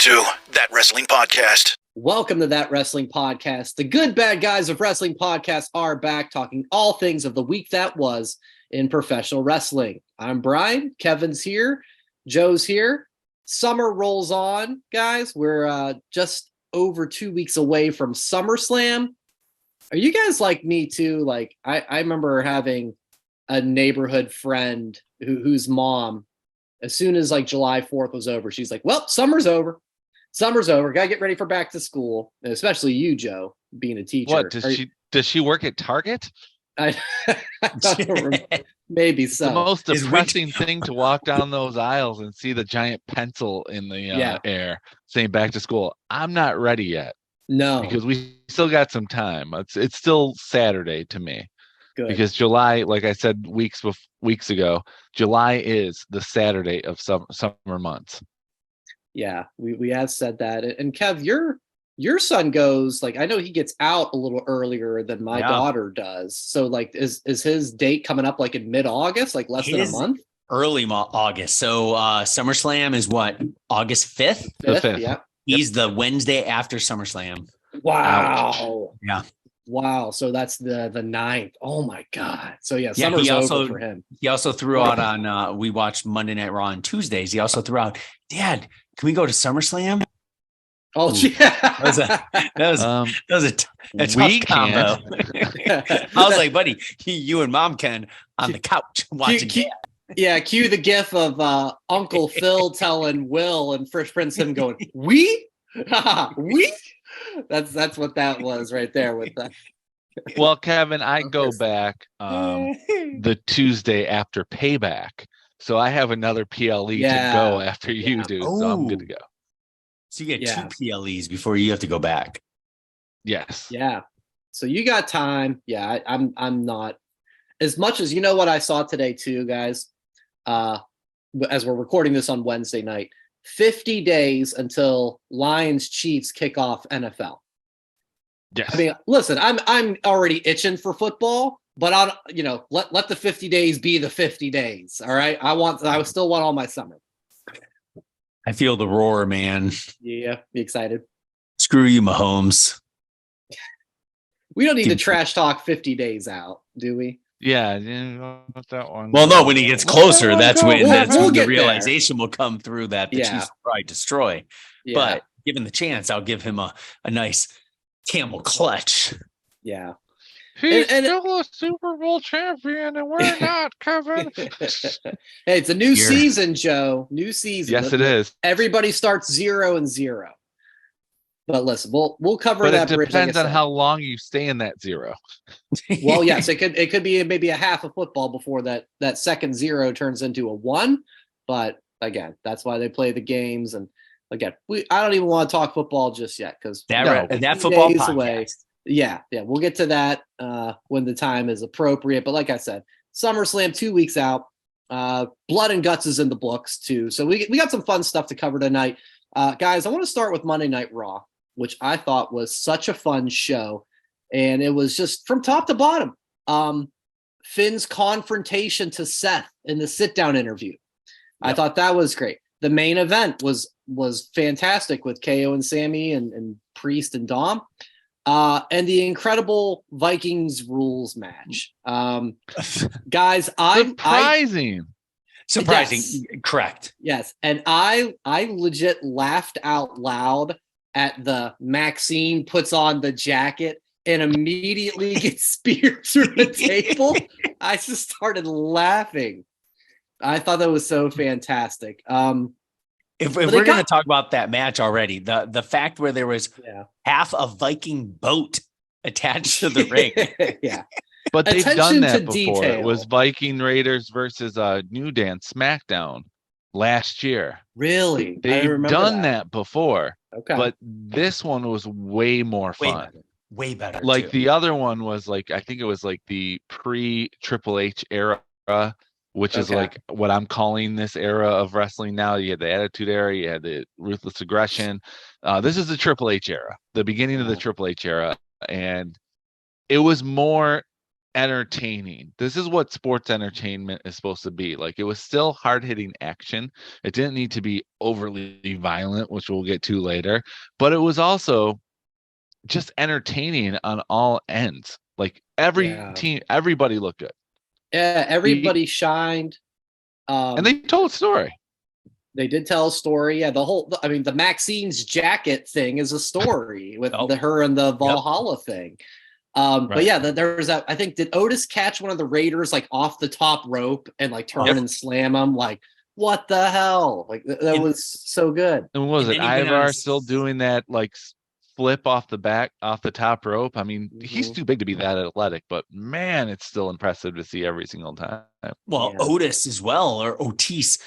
to That Wrestling Podcast. Welcome to That Wrestling Podcast. The good bad guys of wrestling podcasts are back talking all things of the week that was in professional wrestling. I'm Brian. Kevin's here. Joe's here. Summer rolls on, guys. We're just over 2 weeks away from SummerSlam. Are you guys like me too? Like I remember having a neighborhood friend whose mom, as soon as like July 4th was over, she's like, well, summer's over. Summer's over. Gotta get ready for back to school. And especially you, Joe, being a teacher. What does she work at Target? I don't remember. Maybe so. The most depressing thing to walk down those aisles and see the giant pencil in the air saying back to school. I'm not ready yet. No, because we still got some time. It's still Saturday to me. Good. Because July, like I said weeks ago, July is the Saturday of summer months. Yeah, we have said that. And Kev, your son goes, like, I know he gets out a little earlier than my daughter does. So like, is his date coming up like in mid-August, like less than a month? Early August. So SummerSlam is what, August 5th? The 5th. Yeah. He's the Wednesday after SummerSlam. Wow. Ouch. Yeah. Wow. So that's the 9th. Oh my God. So yeah, summer's over for him. He also threw out on we watched Monday Night Raw on Tuesdays. He also threw out, Dad, can we go to SummerSlam? Oh yeah. That was a tough combo. I was like, buddy, you and Mom can on the couch watching. Yeah, cue the gif of Uncle Phil telling Will and Fresh Prince him going, we? We? That's what that was right there with that. Well, Kevin, I go back the Tuesday after Payback. So I have another PLE to go after you do. So I'm good to go. So you get 2 PLEs before you have to go back. Yes. Yeah. So you got time. Yeah, I'm not. As much as, you know what I saw today too, guys, as we're recording this on Wednesday night, 50 days until Lions Chiefs kick off NFL. Yes. I mean, listen, I'm already itching for football, but let the 50 days be the 50 days. All right. I still want all my summer. I feel the roar, man. Yeah. Be excited. Screw you, Mahomes. We don't need to trash talk 50 days out, do we? Yeah, that one. Well, no, when he gets closer, that's when the realization will come through that the Chiefs will probably destroy. Yeah. But given the chance, I'll give him a nice camel clutch. Yeah. He's still a Super Bowl champion, and we're not, Kevin. Hey, it's a new season, Joe. New season. Yes, it is. Everybody starts 0-0. But listen, we'll cover that bridge. It depends on how long you stay in that 0. Well, yes, it could be maybe a half of football before that second 0 turns into a 1. But again, that's why they play the games. And again, I don't even want to talk football just yet because that football podcast. Away. Yeah, we'll get to that when the time is appropriate. But like I said, SummerSlam 2 weeks out. Blood and Guts is in the books too. So we got some fun stuff to cover tonight. Guys, I want to start with Monday Night Raw, which I thought was such a fun show. And it was just from top to bottom. Finn's confrontation to Seth in the sit-down interview. Yep. I thought that was great. The main event was fantastic with KO and Sammy and Priest and Dom. And the incredible Vikings rules match. Guys, Surprising. Yes. Correct. Yes. And I legit laughed out loud at the Maxine puts on the jacket and immediately gets speared through the table. I just started laughing. I thought that was so fantastic. If we're going to talk about that match already, the fact where there was half a Viking boat attached to the ring. Yeah. But they've done that before. Detail. It was Viking Raiders versus New Dan SmackDown last year. Really? They've done that before. Okay. But this one was way more fun. Way better. Like the other one was like, I think it was like the pre-Triple H era, which is like what I'm calling this era of wrestling now. You had the Attitude Era, you had the Ruthless Aggression. This is the Triple H era, the beginning of the Triple H era. And it was more entertaining. This is what sports entertainment is supposed to be. Like, it was still hard-hitting action. It didn't need to be overly violent, which we'll get to later, but it was also just entertaining on all ends. Like, every team, everybody looked good. Yeah, everybody shined. And they told a story. They did tell a story. Yeah, the Maxine's jacket thing is a story with her and the Valhalla thing. Right. But yeah, there was I think, did Otis catch one of the Raiders like off the top rope and like turn and slam him? Like, what the hell? Like, that was so good. And was it Ivar still doing that like flip off the top rope? I mean, he's too big to be that athletic, but man, it's still impressive to see every single time. Well, Otis as well, or Otis,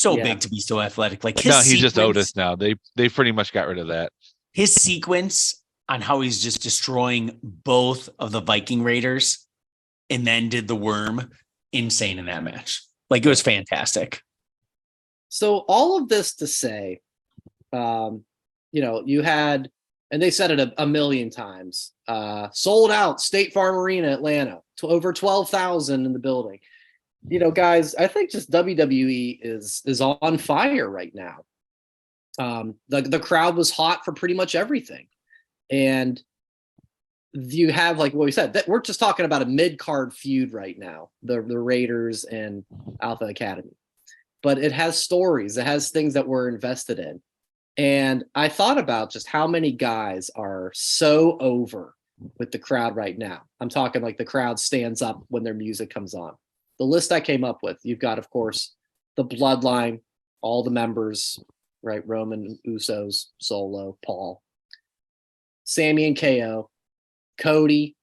big to be so athletic. Like, he's just Otis now. They pretty much got rid of that. His sequence on how he's just destroying both of the Viking Raiders and then did the worm, insane in that match. Like, it was fantastic. So all of this to say, you had, and they said it a million times, sold out State Farm Arena, Atlanta, to over 12,000 in the building. Guys, I think just WWE is on fire right now. The crowd was hot for pretty much everything. And you have, like what we said, that we're just talking about a mid-card feud right now, the Raiders and Alpha Academy. But it has stories. It has things that we're invested in. And I thought about just how many guys are so over with the crowd right now. I'm talking like the crowd stands up when their music comes on. The list I came up with, you've got, of course, the Bloodline, all the members, right? Roman, Usos, Solo, Paul, Sammy and KO, Cody,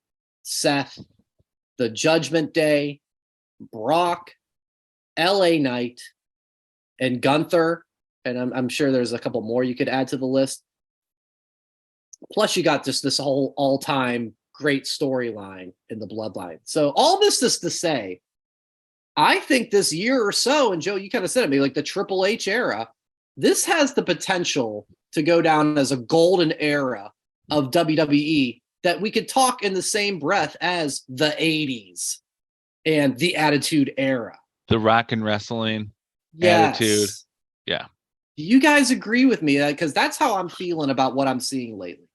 Seth, the Judgment Day, Brock, LA Knight, and Gunther. And I'm sure there's a couple more you could add to the list. Plus, you got just this whole all-time great storyline in the Bloodline. So all this is to say, I think this year or so, and Joe, you kind of said it to me, like the Triple H era, this has the potential to go down as a golden era of WWE that we could talk in the same breath as the 80s and the Attitude Era. The Rock and Wrestling Attitude. Yeah. Do you guys agree with me? Because that's how I'm feeling about what I'm seeing lately.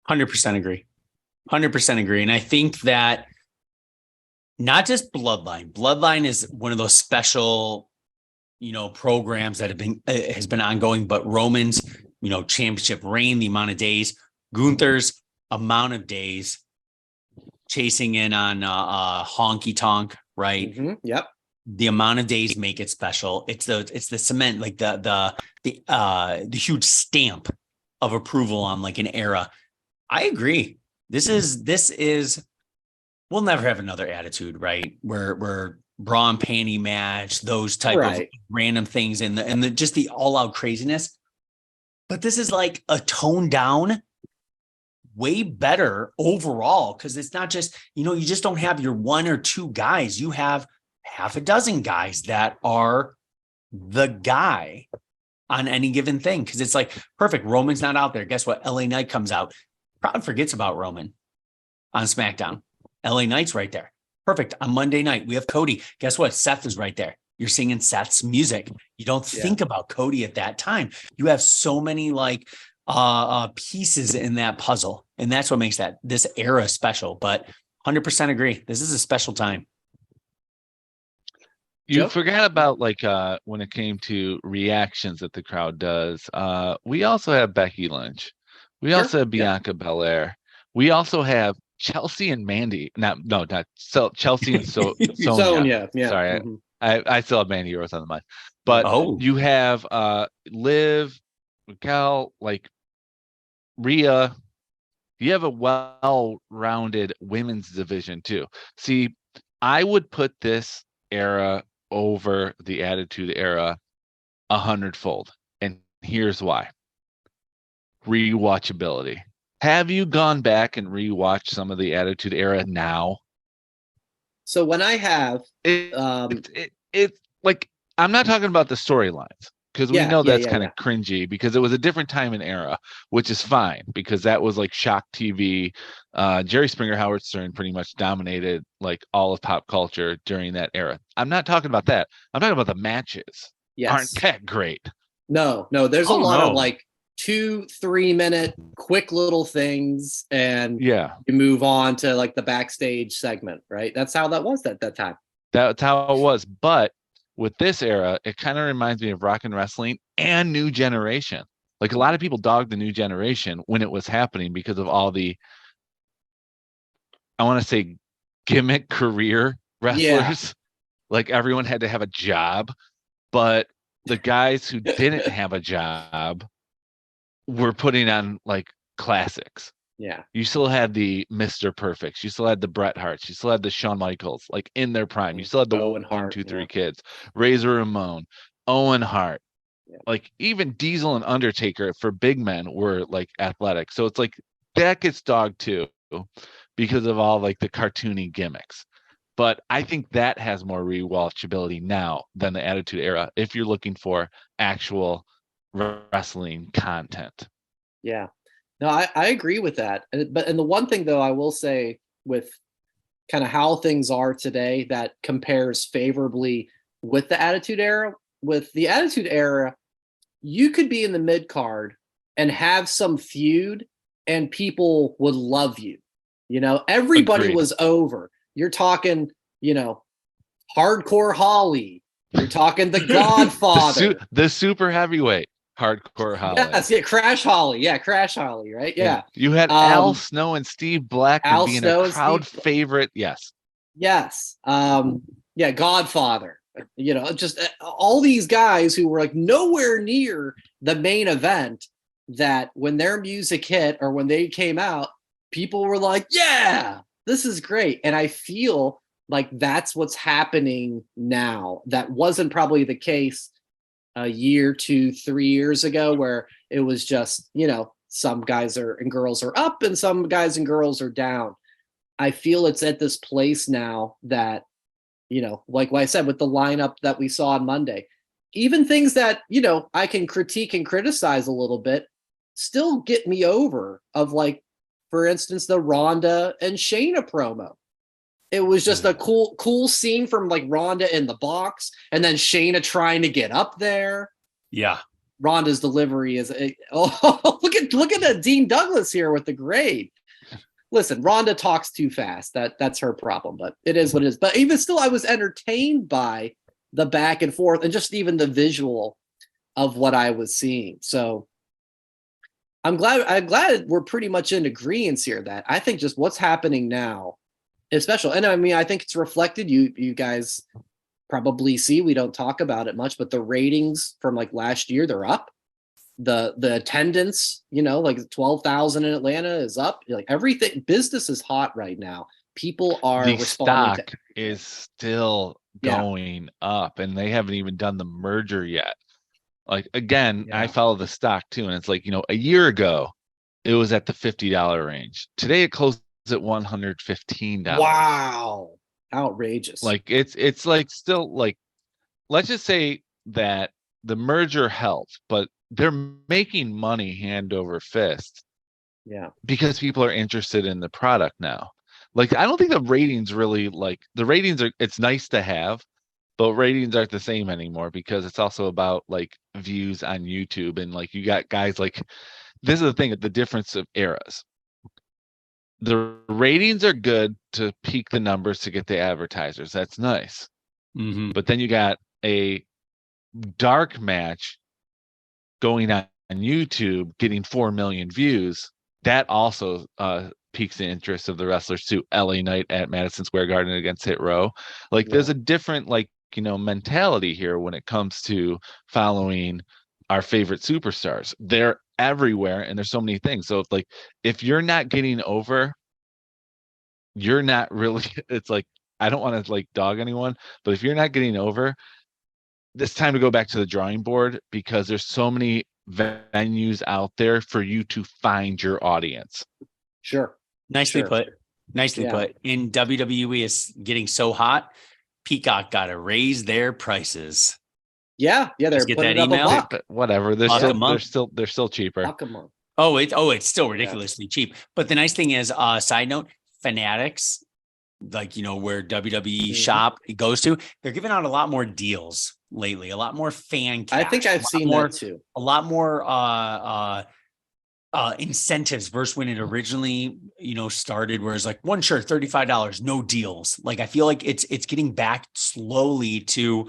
100% agree. 100% agree. And I think that not just Bloodline is one of those special, programs that has been ongoing, but Roman's, championship reign, the amount of days, Gunther's amount of days, chasing in on Honky Tonk, right? Mm-hmm. Yep. The amount of days make it special. It's the cement, like the huge stamp of approval on like an era. I agree. This is we'll never have another Attitude, right? Where bra and panty match, those type of random things and the just the all out craziness. But this is like a toned down, way better overall, because it's not just, you just don't have your one or two guys. You have half a dozen guys that are the guy on any given thing. Because it's like, perfect, Roman's not out there. Guess what? LA Knight comes out. Crowd forgets about Roman on SmackDown. LA Knight's right there. Perfect. On Monday night, we have Cody. Guess what? Seth is right there. You're singing Seth's music. You don't think about Cody at that time. You have so many like pieces in that puzzle. And that's what makes this era special. But 100% agree. This is a special time. You forgot about like when it came to reactions that the crowd does. We also have Becky Lynch. We also have Bianca Belair. We also have Chelsea and Mandy. Not Chelsea and Sonya. Yeah. Sorry, I still have Mandy Rose on the mind. But you have Liv, Raquel, like Rhea. You have a well-rounded women's division too. See, I would put this era over the Attitude Era 100-fold. And here's why. Rewatchability. Have you gone back and rewatched some of the Attitude Era now? So when I have, it's like, I'm not talking about the storylines, because we know that's kind yeah. of cringy because it was a different time and era, which is fine because that was like shock TV. Jerry Springer, Howard Stern pretty much dominated like all of pop culture during that era. I'm not talking about that. I'm talking about the matches. Aren't Yes. that great? No. There's a Oh, lot of no. like 2-3 minute quick little things, and Yeah, you move on to like the backstage segment, right? That's how that was at that time. that's how it was. But with this era, it kind of reminds me of rock and wrestling and New Generation. Like a lot of people dogged the New Generation when it was happening because of all the, I want to say, gimmick career Yeah. wrestlers. Like everyone had to have a job, but the guys who didn't have a job were putting on like classics. Yeah. You still had the Mr. Perfects. You still had the Bret Harts. You still had the Shawn Michaels, like in their prime. You still had the Owen one, Hart, two, three yeah. kids, Razor Ramon, Owen Hart. Yeah. Like even Diesel and Undertaker for big men were like athletic. So it's like that gets dogged too because of all like the cartoony gimmicks. But I think that has more rewatchability now than the Attitude Era if you're looking for actual wrestling content. Yeah. No, I agree with that. But the one thing though I will say with kind of how things are today that compares favorably with the Attitude Era, with the Attitude Era, you could be in the mid card and have some feud and people would love you. You know, everybody Agreed. was over. You're talking, you know, Hardcore Holly. You're talking The Godfather. The super heavyweight Hardcore Holly. Yes, yeah, Crash Holly. Yeah, Crash Holly, right? Yeah. You had Al Snow and Steve Blackman Al being Snow a and crowd Steve- favorite. Yes. Yes. Yeah, Godfather. You know, just all these guys who were like nowhere near the main event, that when their music hit or when they came out, people were like, yeah, this is great. And I feel like that's what's happening now. That wasn't probably the case a year, 2, 3 years ago, where it was just, you know, some guys and girls are up and some guys and girls are down. I feel it's at this place now that, you know, like what I said with the lineup that we saw on Monday, even things that, you know, I can critique and criticize a little bit still get me over, of like, for instance, the Ronda and Shayna promo. It was just a cool scene from like Ronda in the box and then Shayna trying to get up there. Yeah. Ronda's delivery is look at Dean Douglas here with the grade. Listen, Ronda talks too fast. That's her problem, but it is what it is. But even still, I was entertained by the back and forth and just even the visual of what I was seeing. So I'm glad we're pretty much in agreement here that I think just what's happening now is special. And I mean, I think it's reflected. You guys probably see, we don't talk about it much, but the ratings from like last year, they're up. The attendance, you know, like 12,000 in Atlanta is up. Like everything, business is hot right now. People are The responding. stock is still going up, and they haven't even done the merger yet. Like again, I follow the stock too, and it's like, you know, a year ago it was at the $50 range. Today it closed at $115. Wow, outrageous! Like it's like still like, let's just say that the merger helped, but they're making money hand over fist. Yeah, because people are interested in the product now. Like I don't think the ratings really, like the ratings are, it's nice to have, but ratings aren't the same anymore because it's also about like views on YouTube, and like you got guys like, this is the thing, the difference of eras. The ratings are good to peak the numbers to get the advertisers. That's nice. Mm-hmm. But then you got a dark match going on YouTube getting 4 million views. That also piques the interest of the wrestlers too. LA Knight at Madison Square Garden against Hit Row. Like there's a different, like, you know, mentality here when it comes to following our favorite superstars. They're everywhere and there's so many things. So like if you're not getting over, you're not really, it's like, I don't want to like dog anyone, but if you're not getting over, it's time to go back to the drawing board because there's so many venues out there for you to find your audience. sure. Nicely put. Nicely put. In WWE is getting so hot, Peacock got to raise their prices. Yeah, they're Just get putting that it up email. a buck. But whatever. Buck a month. They're still cheaper. Buck a month. It's still ridiculously cheap. But the nice thing is, side note, Fanatics, like, where WWE shop goes to, they're giving out a lot more deals lately, a lot more fan cash. I think I've seen that too. A lot more incentives versus when it originally, started, where it's like one shirt, $35, no deals. Like, I feel like it's getting back slowly to,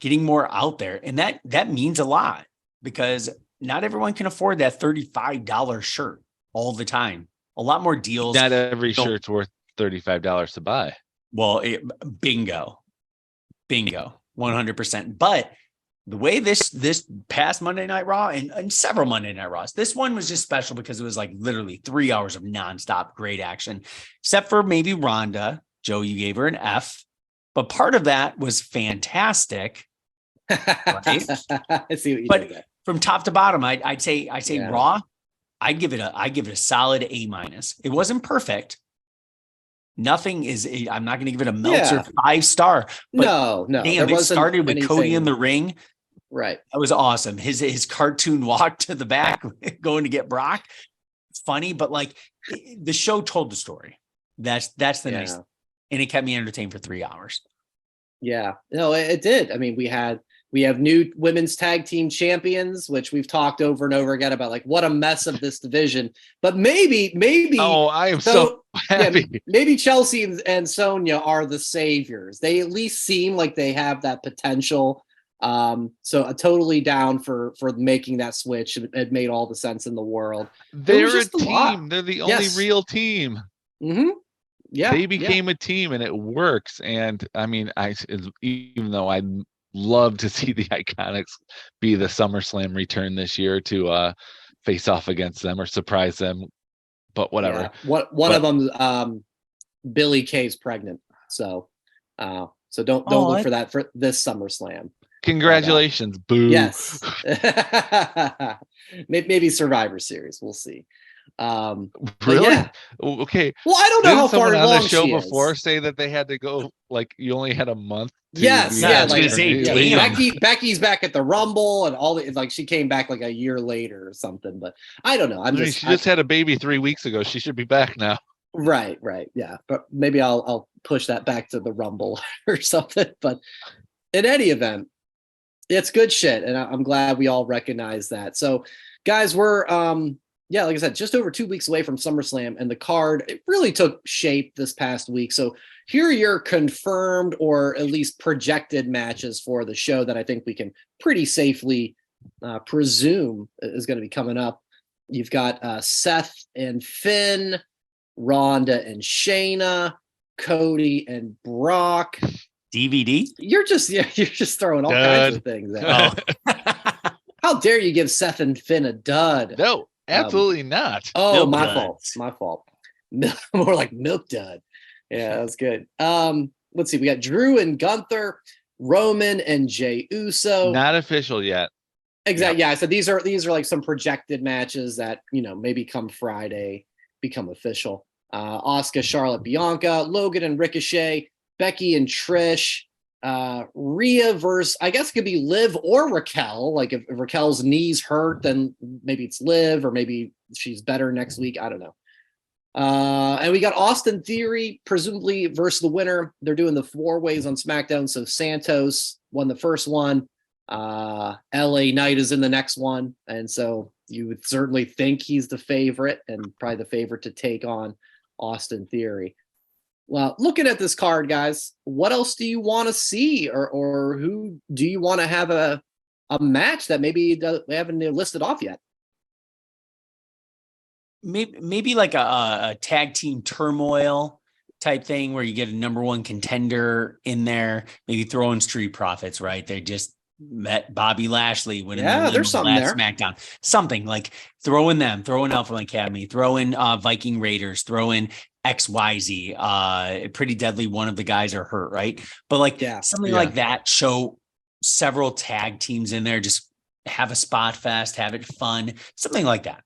getting more out there. And that means a lot, because not everyone can afford that $35 shirt all the time. A lot more deals. Not every shirt's worth $35 to buy. Well, bingo, 100%. But the way this past Monday Night Raw and several Monday Night Raws, this one was just special because it was like literally 3 hours of nonstop great action, except for maybe Ronda. Joe, you gave her an F, but part of that was fantastic. Right? I see what you did there. From top to bottom, I'd say Raw, I'd give it a solid A-. It wasn't perfect. Nothing is. I'm not going to give it a Meltzer 5-star. No. Damn, it started with Cody in the ring. Right. That was awesome. His cartoon walk to the back, going to get Brock. Funny, but like, the show told the story. That's the nice thing. And it kept me entertained for 3 hours. Yeah. No, it did. I mean, we have new women's tag team champions, which we've talked over and over again about, like, what a mess of this division. But maybe. Oh, I am so happy. Yeah, maybe Chelsea and Sonya are the saviors. They at least seem like they have that potential. So totally down for making that switch. It made all the sense in the world. They're a team. They're the only real team. Mm-hmm. Yeah, they became a team, and it works. And I mean, even though I'd love to see the Iconics be the SummerSlam return this year to face off against them or surprise them, but whatever. Yeah. One of them, Billy Kay's pregnant, so don't look for that for this SummerSlam. Congratulations, boo. Yes. Maybe Survivor Series. We'll see. Really? Yeah. Okay. Well, I don't know how far along on the show she before is. say that they had to go, like, you only had a month. Yes. Becky's back at the Rumble and all the, like, she came back like a year later or something, but I don't know. She just had a baby 3 weeks ago. She should be back now. Right. Yeah. But maybe I'll push that back to the Rumble or something. But in any event, it's good shit. And I'm glad we all recognize that. So, guys, we're, like I said, just over 2 weeks away from SummerSlam, and the card, it really took shape this past week. So here are your confirmed or at least projected matches for the show that I think we can pretty safely presume is going to be coming up. You've got Seth and Finn, Ronda and Shayna, Cody and Brock. DVD? You're just throwing all kinds of things out. Oh. How dare you give Seth and Finn a dud? No. Absolutely not. Oh, my fault. More like milk dud. Yeah, that's good. Let's see. We got Drew and Gunther, Roman and Jey Uso. Not official yet. Exactly. Yeah. So these are like some projected matches that, maybe come Friday become official. Asuka, Charlotte, Bianca, Logan and Ricochet, Becky and Trish. Rhea versus, I guess it could be Liv or Raquel. Like, if Raquel's knees hurt, then maybe it's Liv, or maybe she's better next week. I don't know. And we got Austin Theory, presumably versus the winner. They're doing the 4 ways on SmackDown. So Santos won the first one. LA Knight is in the next one. And so you would certainly think he's the favorite, and probably the favorite to take on Austin Theory. Well, looking at this card, guys, what else do you want to see, or who do you want to have a match that maybe we haven't listed off yet? Maybe like a tag team turmoil type thing where you get a number 1 contender in there. Maybe throw in Street Profits, right? They just met Bobby Lashley winning there's something there. SmackDown. Something like throw in Alpha Academy, throw in Viking Raiders, throw in XYZ, Pretty Deadly. One of the guys are hurt, right? But something like that. Show several tag teams in there. Just have a spot fest, have it fun, something like that.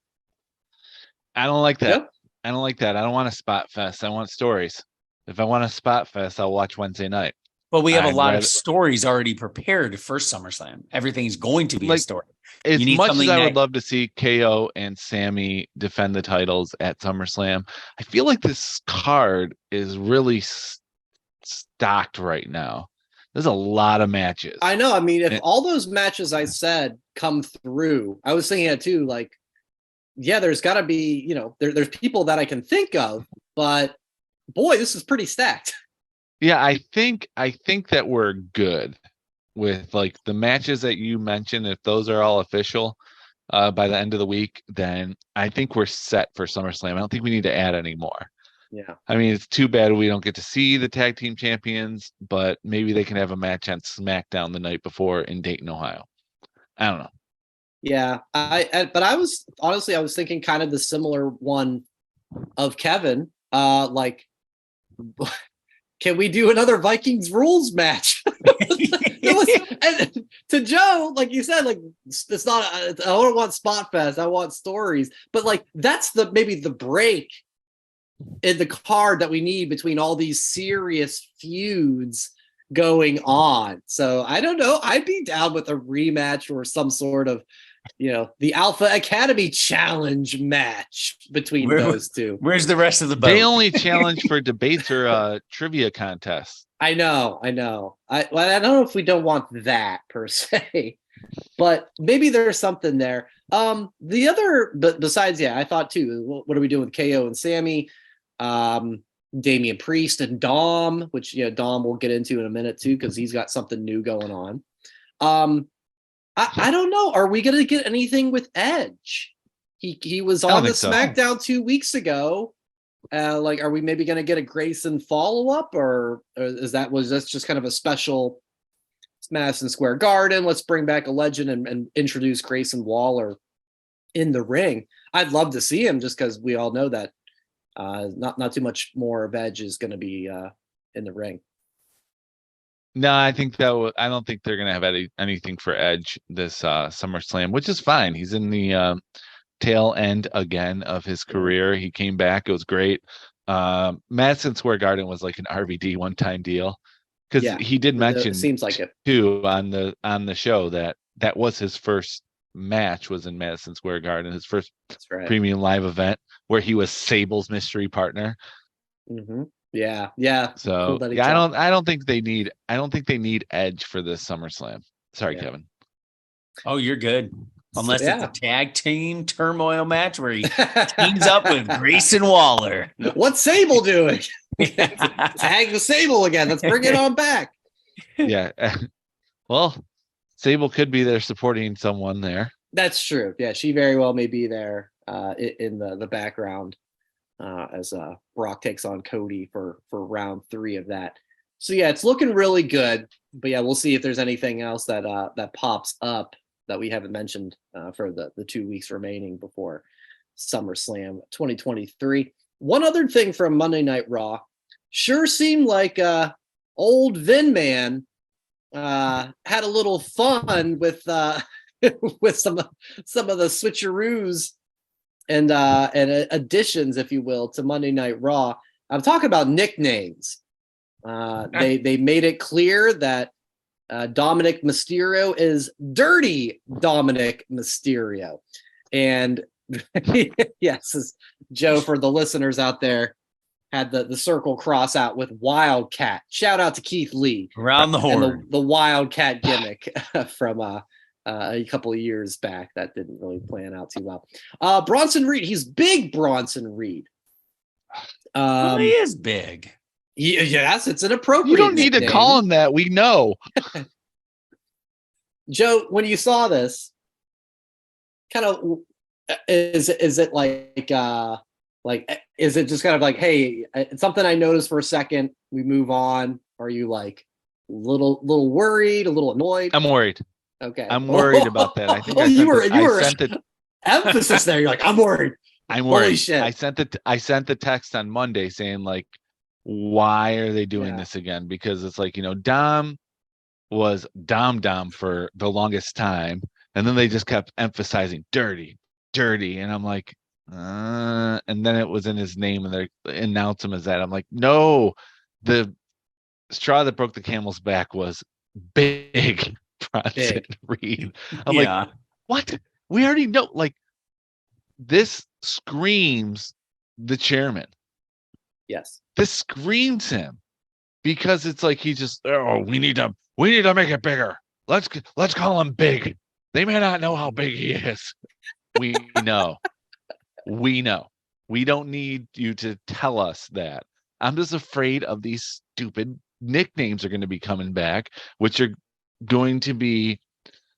I don't like that. Yep. I don't like that. I don't want a spot fest. I want stories. If I want a spot fest, I'll watch Wednesday night. But we have a I'd lot of rather- stories already prepared for SummerSlam. Everything's going to be a Like, story. As You need much as something I that- would love to see KO and Sammy defend the titles at SummerSlam, I feel like this card is really stocked right now. There's a lot of matches. I know. I mean, if And- all those matches I said come through, I was thinking it too. Like, yeah, there's got to be, there's people that I can think of, but boy, this is pretty stacked. Yeah, I think that we're good with like the matches that you mentioned. If those are all official by the end of the week, then I think we're set for SummerSlam. I don't think we need to add any more. Yeah. I mean, it's too bad we don't get to see the tag team champions, but maybe they can have a match on SmackDown the night before in Dayton, Ohio. I don't know. Yeah, but I was thinking kind of the similar one of Kevin. Like, can we do another Vikings rules match? And to Joe, like you said, like it's not. I don't want Spot Fest. I want stories. But like that's maybe the break in the card that we need between all these serious feuds going on. So I don't know. I'd be down with a rematch or some sort of, the Alpha Academy challenge match between those two. Where's the rest of the boat? They only challenge for debates or trivia contests. I know. I don't know if we don't want that per se, but maybe there's something there. The other, but besides, I thought too, what are we doing with KO and Sammy? Damian Priest and Dom, which Dom we'll get into in a minute too, because he's got something new going on. I don't know. Are we gonna get anything with Edge? He was on the SmackDown 2 weeks ago. Like, are we maybe gonna get a Grayson follow-up, or was this just kind of a special Madison Square Garden? Let's bring back a legend and introduce Grayson Waller in the ring. I'd love to see him just because we all know that not too much more of Edge is going to be in the ring. No, I think I don't think they're gonna have anything for Edge this SummerSlam, which is fine. He's in the tail end again of his career. He came back; it was great. Madison Square Garden was like an RVD one-time deal because he did mention, it seems like it too, on the show that was his first match was in Madison Square Garden, his first premium live event where he was Sable's mystery partner. Mm-hmm. Yeah. So cool I don't think they need Edge for this SummerSlam. Sorry, Kevin. Oh, you're good. Unless it's a tag team turmoil match where he teams up with Grayson Waller. What's Sable doing? Tag the Sable again. Let's bring it on back. Yeah. Well, Sable could be there supporting someone there. That's true. Yeah, she very well may be there in the background as Brock takes on Cody for round 3 of that. So it's looking really good. But we'll see if there's anything else that pops up that we haven't mentioned for the 2 weeks remaining before SummerSlam 2023. One other thing from Monday Night Raw, sure seemed like old Vin Man had a little fun with with some of the switcheroos and additions, if you will, to Monday Night Raw. I'm talking about nicknames. They made it clear that Dominic Mysterio is Dirty Dominic Mysterio. And yes, as Joe, for the listeners out there, had the circle cross out with Wildcat. Shout out to Keith Lee. Around the horn. The Wildcat gimmick from a couple of years back. That didn't really plan out too well. Bronson Reed, he's big Bronson Reed. He is big. Yes, it's an appropriate. You don't need to call him that. We know. Joe, when you saw this, kind of is it like is it just kind of like, hey, it's something I noticed for a second, we move on? Or are you like a little worried, a little annoyed? I'm worried. Okay. I'm worried about that. I think emphasis there. You're like, I'm worried. I'm worried. Holy shit. I sent the text on Monday saying like, why are they doing this again? Because it's like, Dom was Dom for the longest time. And then they just kept emphasizing dirty. And I'm like, and then it was in his name and they announce him as that. I'm like, no, the straw that broke the camel's back was big Bronson Reed. I'm like, what? We already know. Like, this screams the chairman. Yes. This screams him because it's like he just, oh, we need to make it bigger. Let's call him big. They may not know how big he is. We know. We know. We don't need you to tell us that. I'm just afraid of these stupid nicknames are going to be coming back, which are going to be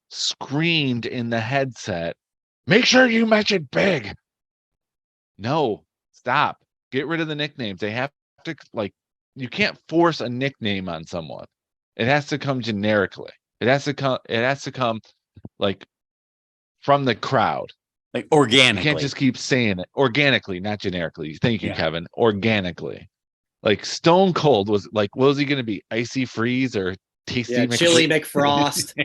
screamed in the headset. Make sure you mention big. No, stop. Get rid of the nicknames. They have to, like, you can't force a nickname on someone. It has to come generically. It has to come like from the crowd. Like organically. You can't just keep saying it. Organically, not generically. Thank you, Kevin. Organically. Like Stone Cold was like, what was he gonna be? Icy Freeze or Tasty Chili McFrost.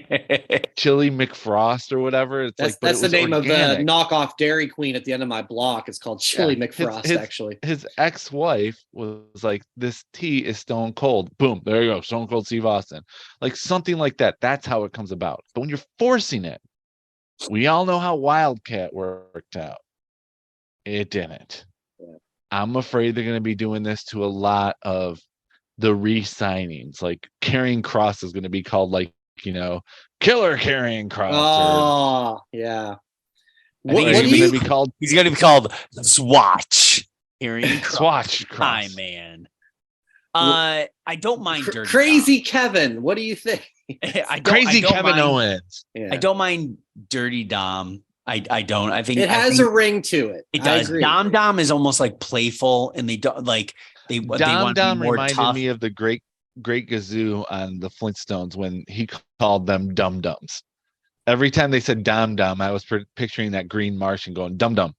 Chili McFrost or whatever. It's that's the name organic. Of the knockoff Dairy Queen at the end of my block. It's called Chili McFrost, actually. His ex-wife was like, this tea is Stone Cold. Boom, there you go. Stone Cold Steve Austin. Like something like that. That's how it comes about. But when you're forcing it, we all know how Wildcat worked out. It didn't. Yeah. I'm afraid they're going to be doing this to a lot of the re-signings. Like Karrion Kross is going to be called like, Killer Karrion Kross. Oh, yeah. What he's going to be called? He's going to be called Swatch. Karrion Kross. Swatch Kross. Hi, man. I don't mind Dirty Crazy Dom. Kevin. What do you think? Crazy Kevin Owens. Yeah. I don't mind Dirty Dom. I don't. I think it has a ring to it. It does. Dom is almost like playful, and they don't like they want to be more reminded tough. me of the great Gazoo on the Flintstones when he called them dum dums. Every time they said dum dum, I was picturing that green Martian going dum dum.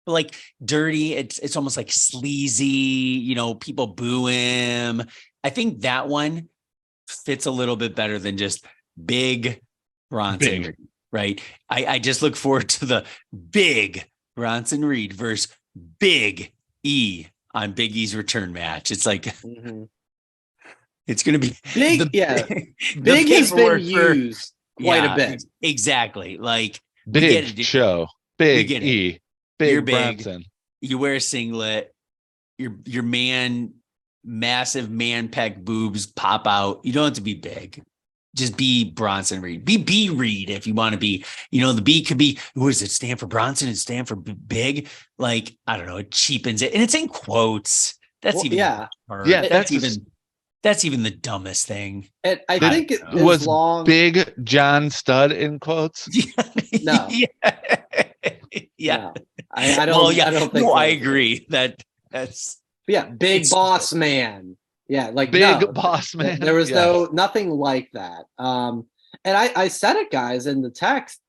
Like dirty, it's almost like sleazy. People boo him. I think that one fits a little bit better than just big Bronson Reed, right? I just look forward to the big Bronson Reed versus Big E on Big E's return match. It's like it's going to be big. Big has been used quite a bit. Exactly. Like big show, Big E, big Bronson. You wear a singlet. Your massive man pec boobs pop out. You don't have to be big. Just be Bronson Reed. Be B Reed if you want to be. The B could be, what does it stand for? Bronson? It stand for big. Like, I don't know. It cheapens it. And it's in quotes. That's that's even the dumbest thing. And I think it was long. Big John Stud in quotes. No. Yeah. No. I don't. I don't think. No, I agree. That's. Big boss man. Yeah, like big boss man. There was nothing like that. And I said it, guys, in the text.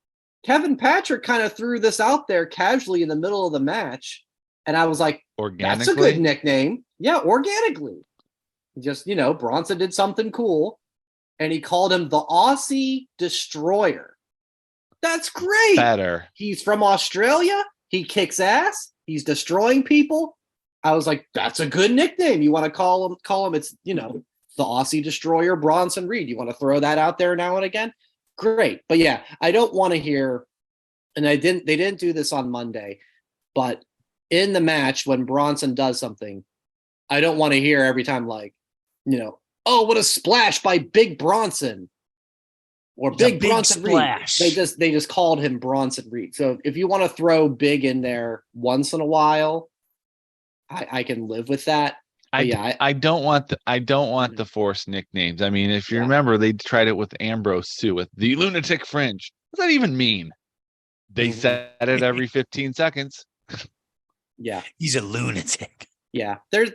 Kevin Patrick kind of threw this out there casually in the middle of the match, and I was like, organically? That's a good nickname. Yeah, organically. Just, Bronson did something cool, and he called him the Aussie Destroyer. That's great. Better. He's from Australia. He kicks ass. He's destroying people. I was like, that's a good nickname. You want to call him, it's, the Aussie Destroyer, Bronson Reed. You want to throw that out there now and again? Great. But yeah, I don't want to hear, and they didn't do this on Monday, but in the match when Bronson does something, I don't want to hear every time like, oh, what a splash by Big Bronson or Big Bronson splash. Reed. They just called him Bronson Reed. So if you want to throw big in there once in a while, I can live with that. I don't want the forced nicknames. I mean, if you remember, they tried it with Ambrose too, with the lunatic fringe. What does that even mean? They said it every 15 seconds. Yeah, he's a lunatic. Yeah, there's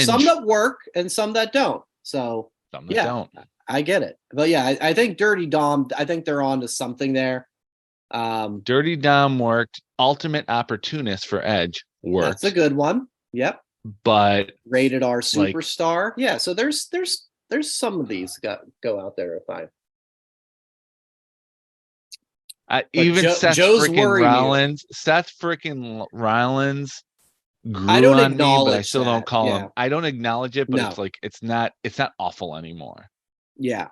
some that work and some that don't. So some that don't. I get it, but I think Dirty Dom. I think they're on to something there. Dirty Dom worked. Ultimate Opportunist for Edge worked. That's a good one. Yep. But Rated R Superstar. Yeah. So there's some of these go out there. If Seth freaking Rollins. Seth freaking Rollins. Joe's worried. Seth freaking Rollins. I grew don't on me, but I acknowledge still don't that. call Yeah. him. I don't acknowledge it, but No. it's like it's not awful anymore. Yeah.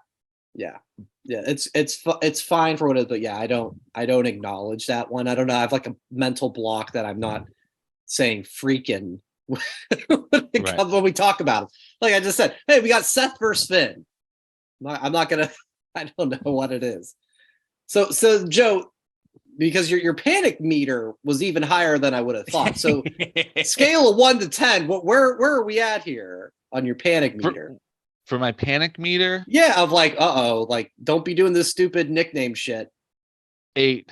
Yeah. Yeah. It's fine for what it is, but yeah, I don't acknowledge that one. I don't know. I have like a mental block that I'm not saying freaking Right. when we talk about it. Like I just said, hey, we got Seth versus Finn. I'm not gonna. I don't know what it is. So Joe, because your panic meter was even higher than I would have thought. So scale of 1 to 10, where are we at here on your panic meter? For my panic meter, Yeah, of like, like don't be doing this stupid nickname shit. 8.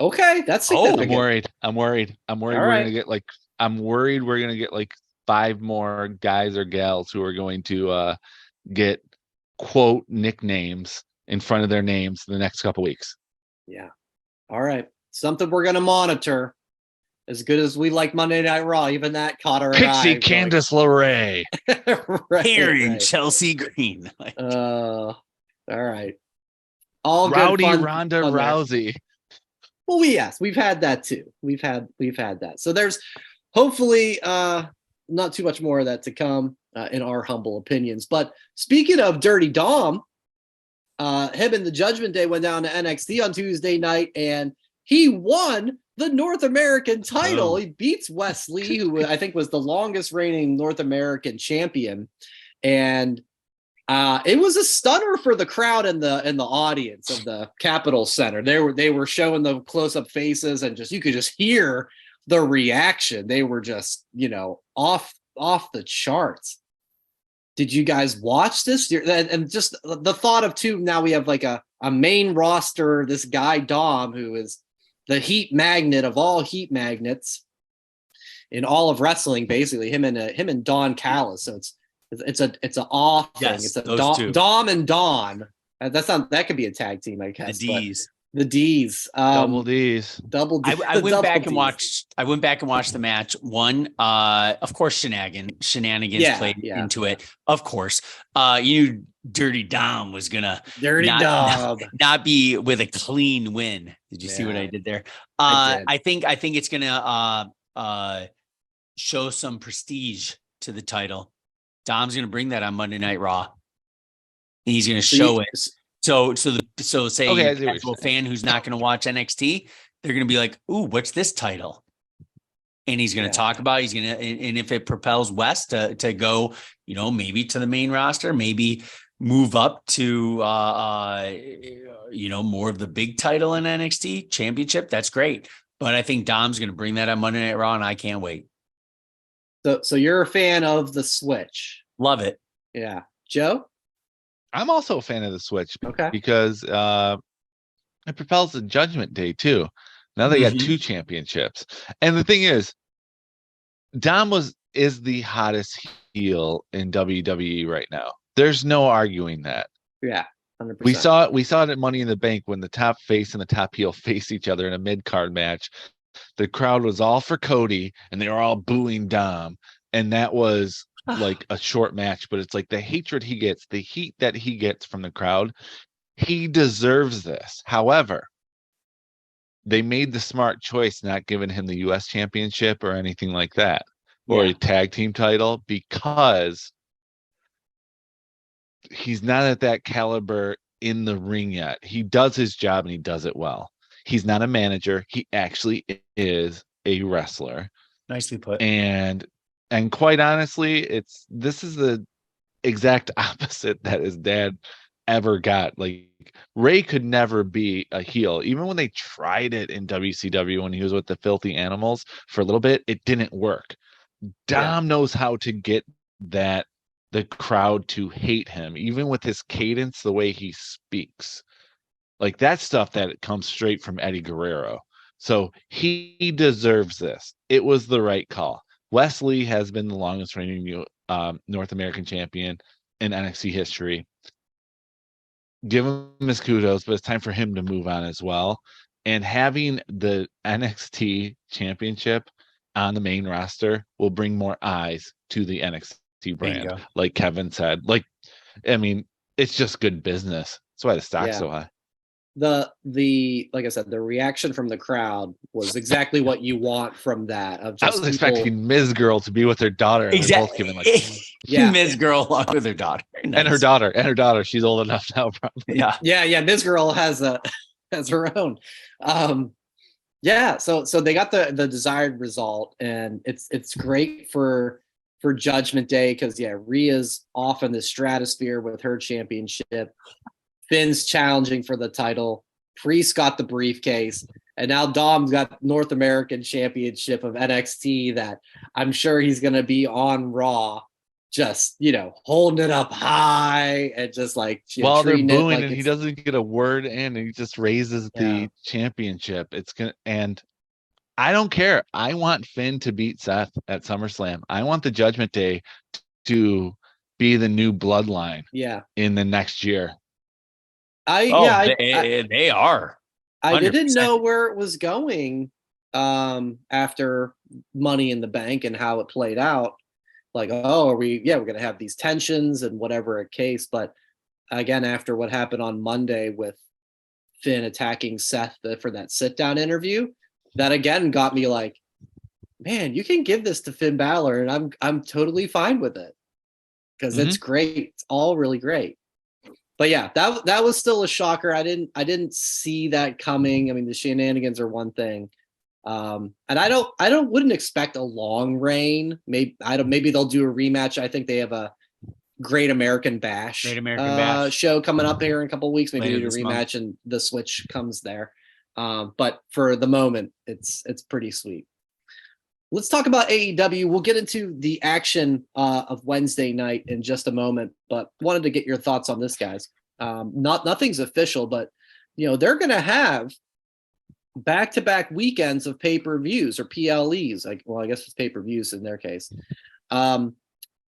Okay, that's significant. I'm worried. All we're right. gonna get like. I'm worried we're gonna get like 5 more guys or gals who are going to get quote nicknames in front of their names in the next couple weeks. Yeah. All right. Something we're gonna monitor. As good as we like Monday Night Raw, even that caught our Pixie eye. Candice LeRae. Karen Chelsea Green. All right. All Rowdy good fun. Ronda fun there. Rousey. Well, we've had that too. We've had that. So there's hopefully not too much more of that to come in our humble opinions. But speaking of Dirty Dom, him and the Judgment Day went down to NXT on Tuesday night, and he won the North American title. He beats Wes Lee, who I think was the longest reigning North American champion, and it was a stunner for the crowd and the audience of the Capitol Center. They were showing the close-up faces, and you could just hear the reaction. They were just, off the charts. Did you guys watch this? And just the thought of too, now we have like a main roster, this guy Dom, who is the heat magnet of all heat magnets in all of wrestling, basically him and Don Callis. So it's an awe thing. Yes, it's a those two. Dom and Don. That could be a tag team, I guess. The D's. The D's. Double D's. Double D. I went back and watched. I went back and watched the match. One, of course, shenanigans played into it. Of course, you knew Dirty Dom was gonna not be with a clean win. Did you see what I did there? I think it's gonna show some prestige to the title. Dom's gonna bring that on Monday Night Raw. And he's gonna show it. So say a casual fan who's not going to watch NXT, they're going to be like, "Ooh, what's this title?" And he's going to talk about. He's going to, and if it propels West to go, maybe to the main roster, maybe move up to, more of the big title in NXT Championship. That's great. But I think Dom's going to bring that on Monday Night Raw, and I can't wait. So you're a fan of the Switch? Love it. Yeah, Joe. I'm also a fan of the Switch because it propels the Judgment Day too. Now they got 2 championships, and the thing is, Dom is the hottest heel in WWE right now. There's no arguing that. Yeah, 100%. We saw it at Money in the Bank when the top face and the top heel face each other in a mid-card match. The crowd was all for Cody, and they were all booing Dom, and that was like a short match, but it's like the hatred he gets, the heat that he gets from the crowd, he deserves this. However, they made the smart choice not giving him the US championship or anything like that, or a tag team title, because he's not at that caliber in the ring yet. He does his job and he does it well. He's not a manager. He actually is a wrestler. Nicely put. And quite honestly, this is the exact opposite that his dad ever got. Like, Ray could never be a heel. Even when they tried it in WCW when he was with the Filthy Animals for a little bit, it didn't work. Dom knows how to get the crowd to hate him, even with his cadence, the way he speaks. Like, that's stuff that comes straight from Eddie Guerrero. So he deserves this. It was the right call. Wes Lee has been the longest reigning North American champion in NXT history. Give him his kudos, but it's time for him to move on as well. And having the NXT championship on the main roster will bring more eyes to the NXT brand, like Kevin said. Like, I mean, it's just good business. That's why the stock's so high. the like I said, the reaction from the crowd was exactly what you want from that. Of I just was people, expecting Ms. Girl to be with her daughter. And they're both giving Ms. Girl along with her daughter. Nice. and her daughter. She's old enough now, probably. Yeah. This girl has her own. So they got the desired result, and it's great for Judgment Day because Rhea's off in the stratosphere with her championship. Finn's challenging for the title. Priest got the briefcase, and now Dom's got North American Championship of NXT that I'm sure he's going to be on Raw, just holding it up high and just like while they're booing and he doesn't get a word in, and he just raises the championship. And I don't care. I want Finn to beat Seth at SummerSlam. I want the Judgment Day to be the new bloodline. In the next year. They are. 100%. I didn't know where it was going after Money in the Bank and how it played out. Like, we're going to have these tensions and whatever a case. But again, after what happened on Monday with Finn attacking Seth for that sit-down interview, that again got me like, man, you can give this to Finn Balor, and I'm totally fine with it because it's great. It's all really great. But that was still a shocker. I didn't see that coming. I mean, the shenanigans are one thing, and I wouldn't expect a long reign. Maybe they'll do a rematch. I think they have a Great American Bash show coming up here in a couple of weeks. Maybe do a rematch and the switch comes there. But for the moment, it's pretty sweet. Let's talk about AEW. We'll get into the action of Wednesday night in just a moment, but wanted to get your thoughts on this, guys. Nothing's official, but they're going to have back-to-back weekends of pay-per-views or PLEs. I guess it's pay-per-views in their case. The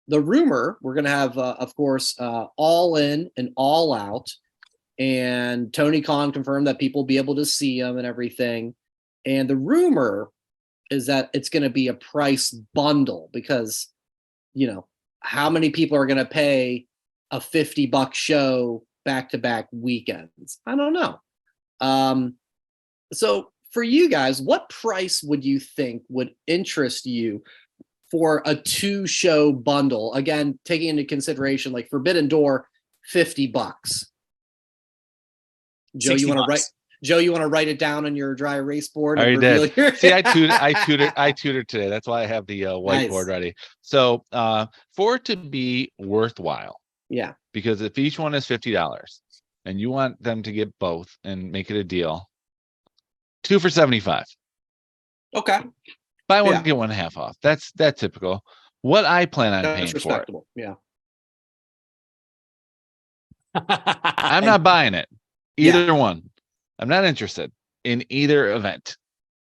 rumor, we're going to have, of course, All In and All Out, and Tony Khan confirmed that people will be able to see them and everything. And the rumor is that it's going to be a price bundle because, how many people are going to pay a $50 show back-to-back weekends? I don't know. So for you guys, what price would you think would interest you for a 2-show bundle? Again, taking into consideration like Forbidden Door, $50. Joe, you want to write it down on your dry erase board? I did. See, I tutored today. That's why I have the whiteboard ready. So for it to be worthwhile, because if each one is $50 and you want them to get both and make it a deal, 2 for $75. Okay. Buy one, get one half off. That's typical. What I plan on paying for it. Yeah. I'm not buying it. Either one. I'm not interested in either event.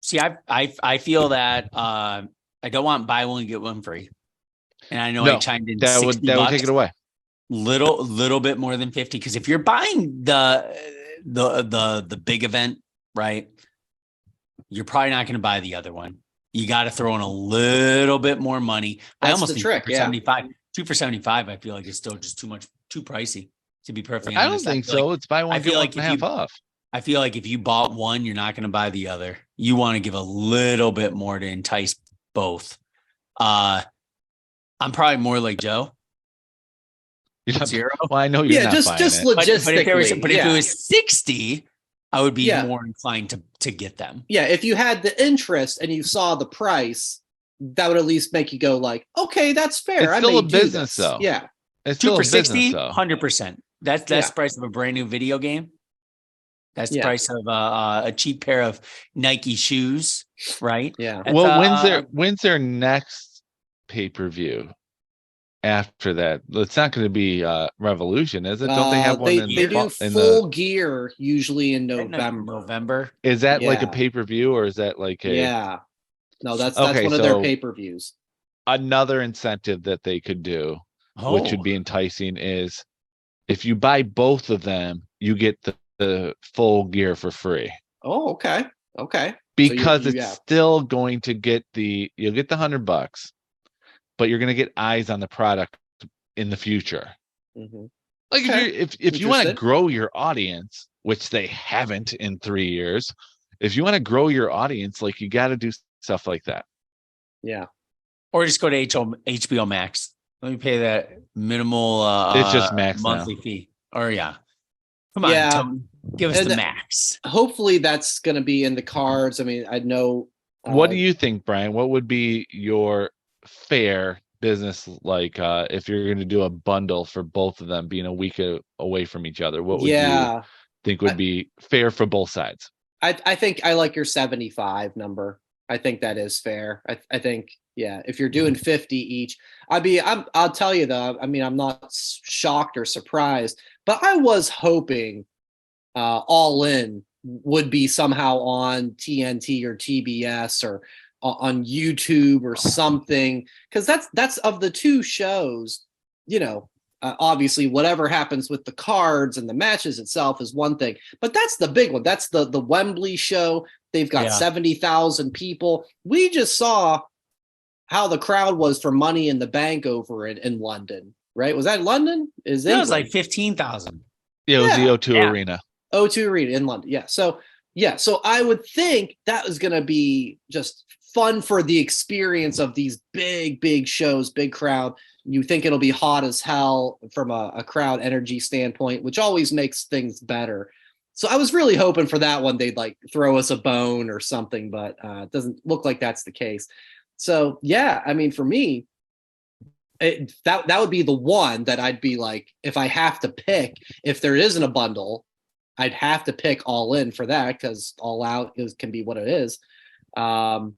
See, I feel that I don't want buy one get one free, and I know I chimed in that would take it away. Little bit more than 50, because if you're buying the big event, right, you're probably not going to buy the other one. You got to throw in a little bit more money. I almost think 2 for 75. 2 for 75. I feel like it's still just too pricey, to be perfectly honest. I don't think so. It's buy one get one half off. I feel like if you bought one, you're not going to buy the other. You want to give a little bit more to entice both. I'm probably more like Joe. Zero. Well, I know you're not just logistically. But if it was 60, I would be more inclined to get them. Yeah, if you had the interest and you saw the price, that would at least make you go like, okay, that's fair. It's still a business, though. Yeah, it's still 2 for a business, 60, though. 100%. That's the price of a brand new video game. That's the price of a cheap pair of Nike shoes, right? Yeah. That's, well, when's their next pay-per-view? After that, it's not going to be Revolution, is it? Don't they have one? They do Full Gear usually in November. Is that like a pay-per-view, or is that like a? Yeah. No, that's one of their pay-per-views. Another incentive that they could do, which would be enticing, is if you buy both of them, you get the full gear for free. Oh, okay. Because it's still going to get you'll get the $100, but you're going to get eyes on the product in the future. Mm-hmm. Like Okay. if you want to Interested. grow your audience, which they haven't in 3 years, if you want to grow your audience, like you got to do stuff like that. Yeah. Or just go to HBO Max. Let me pay that minimal It's just Max monthly now. fee. Or come on, Yeah. Tony. Give us And the max. hopefully that's going to be in the cards. I mean, I know. What do you think, Brian? What would be your fair business like if you're going to do a bundle for both of them being a week away from each other? What would you think would be fair for both sides? I think I like your 75 number. I think that is fair. I think, yeah, if you're doing 50 each, I'll tell you though, I mean, I'm not shocked or surprised, but I was hoping All In would be somehow on TNT or TBS or on YouTube or something. Cause that's of the two shows, obviously whatever happens with the cards and the matches itself is one thing, but that's the big one. That's the Wembley show. They've got 70,000 people. We just saw how the crowd was for Money in the Bank over in London, right? Was that London? It was like 15,000. Yeah, it was the O2 Arena. O2 Arena in London. Yeah. So I would think that was going to be just fun for the experience of these big shows, big crowd. You think it'll be hot as hell from a crowd energy standpoint, which always makes things better. So I was really hoping for that one. They'd like throw us a bone or something, but it doesn't look like that's the case. So yeah, I mean, for me, that would be the one that I'd be like, if I have to pick, if there isn't a bundle, I'd have to pick All In for that because All Out can be what it is. But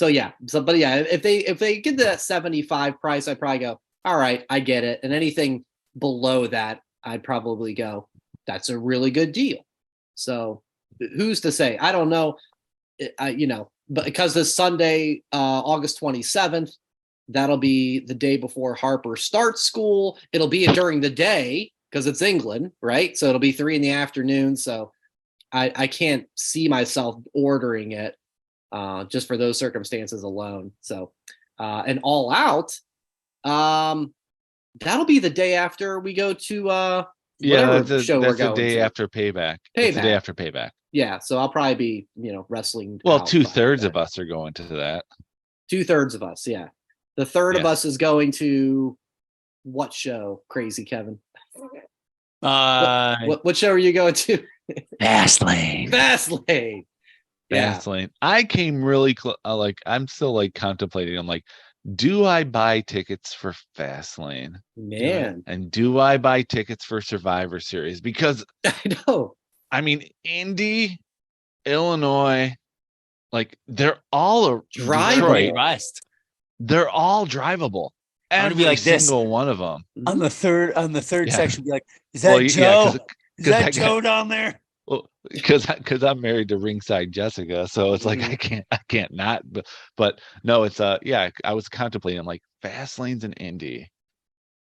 yeah, if they get that 75 price, I'd probably go, all right, I get it. And anything below that, I'd probably go, that's a really good deal. So who's to say? I don't know. But because this Sunday, August 27th, that'll be the day before Harper starts school. It'll be during the day because it's England, right? So it'll be 3 PM. So I can't see myself ordering it just for those circumstances alone. So and All Out, that'll be the day after we go to whatever show we're going the day to. after Payback. It's the day after Payback. Yeah, so I'll probably be, wrestling. Well, 2/3 of us are going to that. 2/3 of us, yeah. The third of us is going to what show? Crazy Kevin. What show are you going to? Fastlane. Fastlane. I came really close. I'm still contemplating. I'm like, do I buy tickets for Fastlane? Man. And do I buy tickets for Survivor Series? Because I know. I mean, Indy, Illinois, they're all drivable. They're all drivable. Every be like single one of them. On the third section, be like, is that Joe? Is that Joe down there? Well, because I'm married to Ringside Jessica, so it's like I can't not. But no, it's I was contemplating. I'm like, Fastlane's in Indy.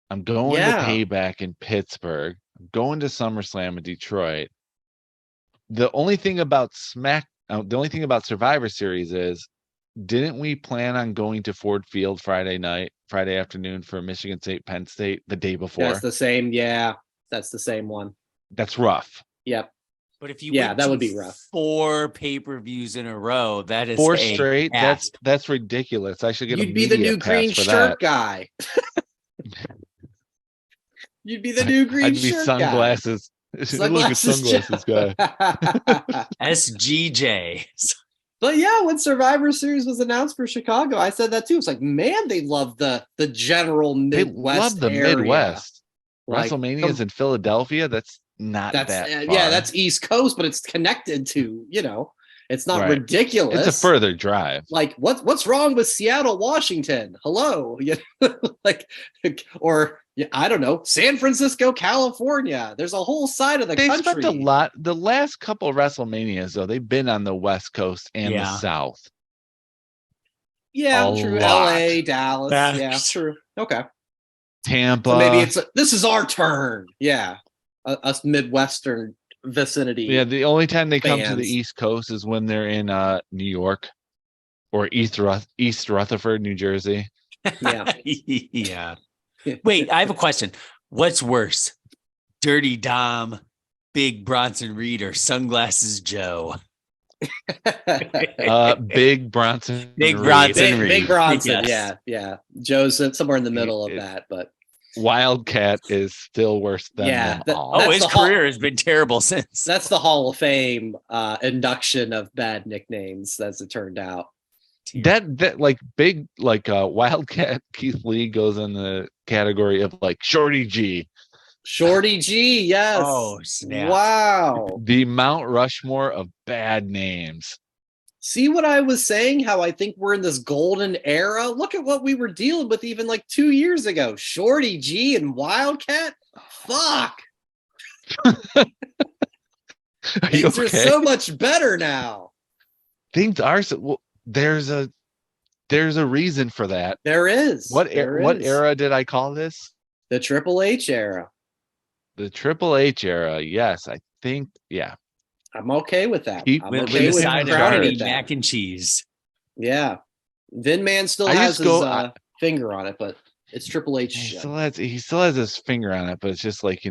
I'm going to Payback in Pittsburgh. I'm going to SummerSlam in Detroit. The only thing about Survivor Series is, didn't we plan on going to Ford Field Friday afternoon for Michigan State, Penn State the day before? That's the same. Yeah, that's the same one. That's rough. Yep. But if you that would be rough. 4 pay-per-views in a row, that is 4 straight. That's ridiculous. I should get. You'd be the new green shirt guy. You'd be the new green shirt guy. I'd be sunglasses. Sunglasses guy. SGJ. But yeah, when Survivor Series was announced for Chicago, I said that too. It's like, man, they love the general Midwest. They love the area. Midwest. WrestleMania's in Philadelphia. That's not that far. Yeah, that's East Coast, but it's connected to, it's not ridiculous. It's a further drive. Like, what's wrong with Seattle, Washington? Hello. Or I don't know, San Francisco, California. There's a whole side of the country. They spent a lot. The last couple of WrestleManias, though, they've been on the West Coast and the South. Yeah, true. LA, Dallas. Yeah, true. Okay. Tampa. So maybe this is our turn. Yeah. Us Midwestern vicinity. Yeah, the only time they come to the East Coast is when they're in New York or East Rutherford, New Jersey. Yeah. Yeah. Wait, I have a question. What's worse, Dirty Dom, Big Bronson Reed, or Sunglasses Joe? Big Bronson Big Reed. Bronson Reed. Big Bronson. Yes. Yeah. Joe's somewhere in the middle of that, but Wildcat is still worse than them all. Oh, That's his the Hall- career has been terrible since. that's the Hall of Fame induction of bad nicknames, as it turned out. That like big like Wildcat Keith Lee goes in the category of like Shorty G. Shorty G, yes. Oh, snap. Wow. The Mount Rushmore of bad names. See what I was saying? How I think we're in this golden era? Look at what we were dealing with even like 2 years ago. Shorty G and Wildcat? Fuck. Things are so much better now. Things are so well, there's a reason for that. There is. What There what is. era did I call this? The Triple H era. The Triple H era. Yes, I think. Yeah. I'm okay with that. Keep- I'm With okay a with side of crowning Kenny it that. mac and cheese. Yeah. Vin Man still I has just go- his finger on it, but it's Triple H. He still has his finger on it, but it's just like,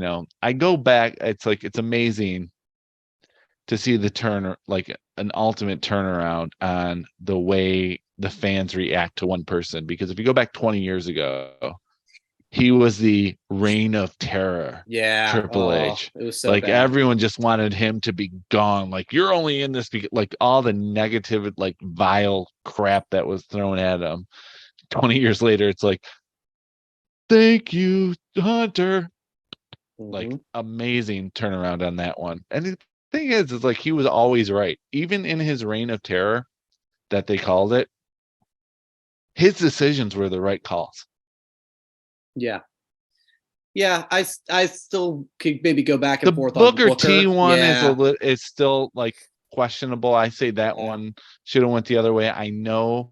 I go back, it's like it's amazing to see the turn, like an ultimate turnaround on the way the fans react to one person. Because if you go back 20 years ago, he was the reign of terror. Yeah. Triple H. It was so Like bad. everyone just wanted him to be gone. Like you're only in this because like all the negative, like vile crap that was thrown at him. 20 years later, it's like, thank you, Hunter. Like amazing turnaround on that one. And the thing is like he was always right. Even in his reign of terror that they called it, his decisions were the right calls. Yeah. Yeah, I still could maybe go back and The forth Booker on Booker. T one Yeah. is still like questionable. I say that one should have went the other way. I know,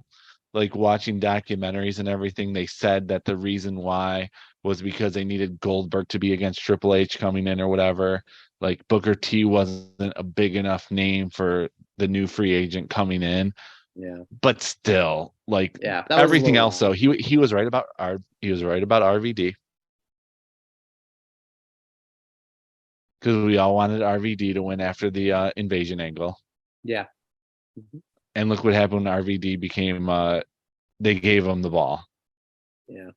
like watching documentaries and everything, they said that the reason why was because they needed Goldberg to be against Triple H coming in or whatever. Like Booker T wasn't a big enough name for the new free agent coming in. Yeah. But still, like Yeah, that was a everything little else, though, he was right about RVD. Because we all wanted RVD to win after the invasion angle. Yeah. And look what happened when RVD became they gave him the ball. Yeah.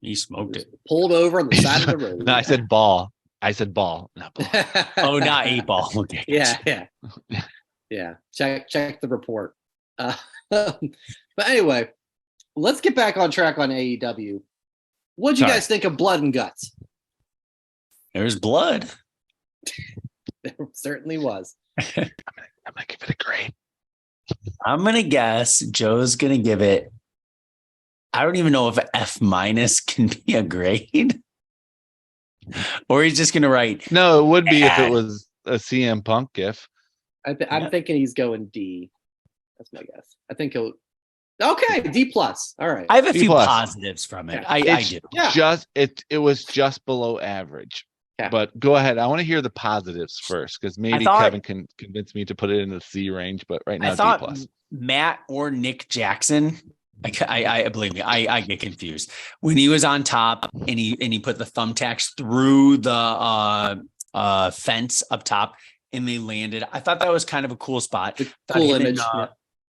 He smoked it. Pulled over on the side of the road. No, I said ball, not ball. Oh, not 8 Ball. Okay. Yeah. Check the report. But anyway, let's get back on track on AEW. What'd you guys think of Blood and Guts? There's blood. There certainly was. I'm gonna give it a grade. I'm gonna guess Joe's gonna give it. I don't even know if F- can be a grade, or he's just gonna write. No, it would be if it was a CM Punk gif. I'm thinking he's going D. That's my guess. I think he'll. Okay, D plus. All right. I have a B few plus. positives from it. Yeah. I do. Yeah. It was just below average. Yeah. But go ahead. I want to hear the positives first, because maybe Kevin can convince me to put it in the C range. But right now, I thought D plus. Matt or Nick Jackson. I believe me. I get confused when he was on top and he put the thumbtacks through the fence up top and they landed. I thought that was kind of a cool spot. Cool image.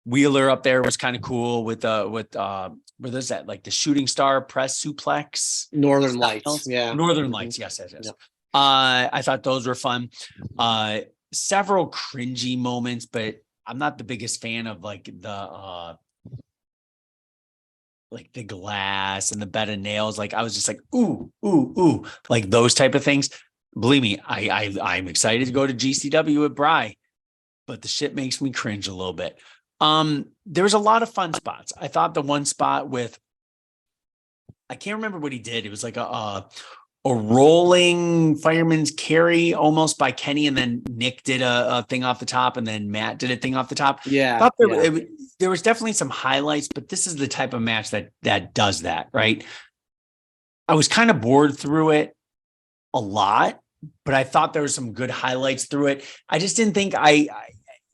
Wheeler up there was kind of cool with where there's that, like the shooting star press suplex. Northern Lights. Yeah. Northern Lights. Yes. Yep. I thought those were fun. Several cringy moments, but I'm not the biggest fan of like the glass and the bed of nails. Like I was just like, ooh, like those type of things. Believe me, I'm excited to go to GCW with Bry, but the shit makes me cringe a little bit. There was a lot of fun spots. I thought the one spot with, I can't remember what he did. It was like a rolling fireman's carry almost by Kenny. And then Nick did a thing off the top and then Matt did a thing off the top. Yeah. I thought there was definitely some highlights, but this is the type of match that does that, right? I was kind of bored through it a lot, but I thought there were some good highlights through it. I just didn't think it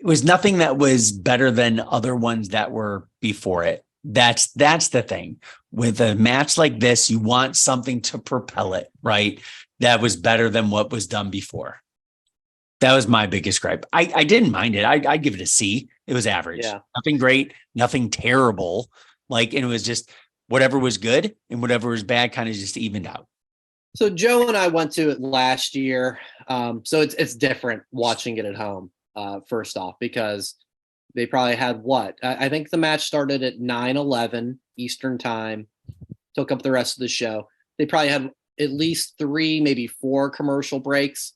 was nothing that was better than other ones that were before it. That's the thing with a match like this. You want something to propel it, right? that was better than what was done before. That was my biggest gripe. I didn't mind it. I'd give it a C. It was average. Yeah. Nothing great, nothing terrible. Like, and it was just whatever was good and whatever was bad kind of just evened out. So Joe and I went to it last year. So it's different watching it at home, first off, because they probably had what? I think the match started at 9:11 Eastern time, took up the rest of the show. They probably had at least 3, maybe 4 commercial breaks.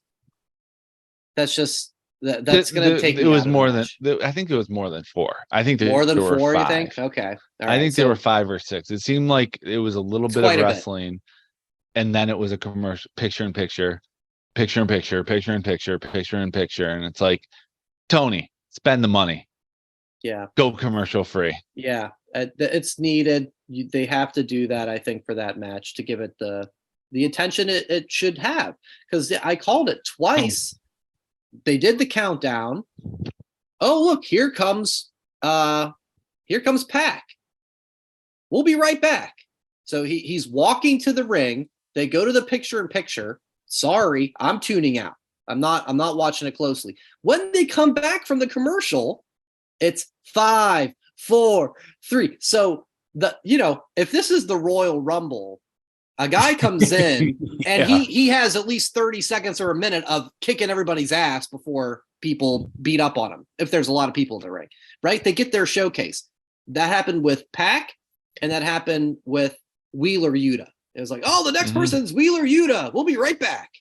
That's just that's going to take. It was more than. I think it was more than 4. I think more than there 4. were You 5. think? Okay. All I right. think there were 5 or 6. It seemed like it was a little bit of wrestling, and then it was a commercial, picture in picture, picture in picture, picture in picture, picture in picture, and it's like, Tony, spend the money. Yeah. Go commercial free. Yeah. It's needed. They have to do that, I think, for that match to give it the attention it should have. Because I called it twice. They did the countdown. Oh, look, here comes Pac. We'll be right back. So he's walking to the ring. They go to the picture in picture. Sorry, I'm tuning out. I'm not watching it closely. When they come back from the commercial, it's 5, 4, 3. So if this is the Royal Rumble, a guy comes in and he has at least 30 seconds or a minute of kicking everybody's ass before people beat up on him. If there's a lot of people in the ring, right? They get their showcase. That happened with Pac, and that happened with Wheeler Yuta. It was like, oh, the next person's Wheeler Yuta. We'll be right back.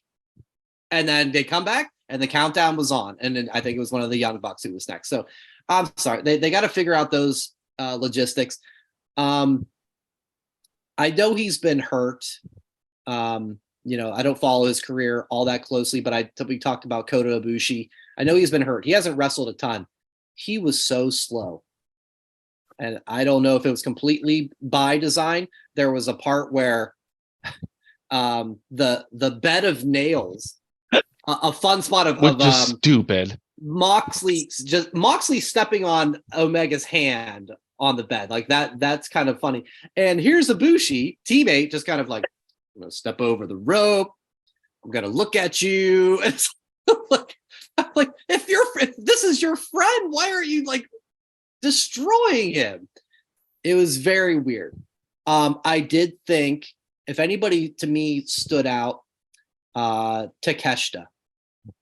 And then they come back and the countdown was on. And then I think it was one of the Young Bucks who was next. So I'm sorry. They got to figure out those logistics. I know he's been hurt. I don't follow his career all that closely, but we talked about Kota Ibushi. I know he's been hurt. He hasn't wrestled a ton. He was so slow. And I don't know if it was completely by design. There was a part where the bed of nails, a fun spot of stupid. Moxley stepping on Omega's hand on the bed. Like that's kind of funny. And here's Ibushi, teammate, just kind of like, I'm gonna step over the rope. I'm gonna look at you. And it's like, if this is your friend, why are you like destroying him? It was very weird. I did think if anybody to me stood out, Takeshita,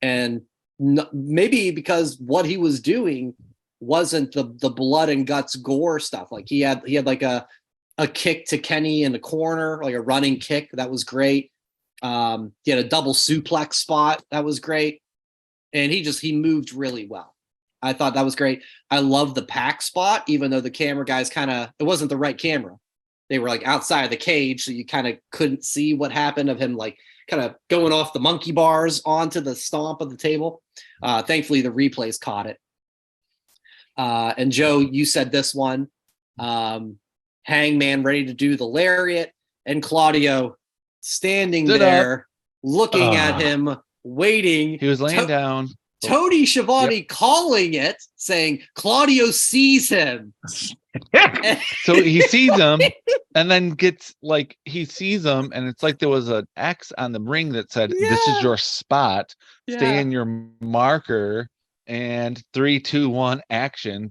and maybe because what he was doing wasn't the blood and guts gore stuff. Like he had like a kick to Kenny in the corner, like a running kick. That was great. He had a double suplex spot. That was great. And he moved really well. I thought that was great. I love the Pac spot, even though the camera guys it wasn't the right camera. They were like outside of the cage. So you kind of couldn't see what happened of him, like kind of going off the monkey bars onto the stomp of the table. Thankfully the replays caught it. And Joe, you said this one, Hangman ready to do the lariat, and Claudio standing there looking at him, waiting. He was laying down. Tony Schiavone calling it, saying Claudio sees him. So he sees him and then he sees him, and it's like there was an X on the ring that said, this is your spot. Stay in your marker. And 3, 2, 1, action.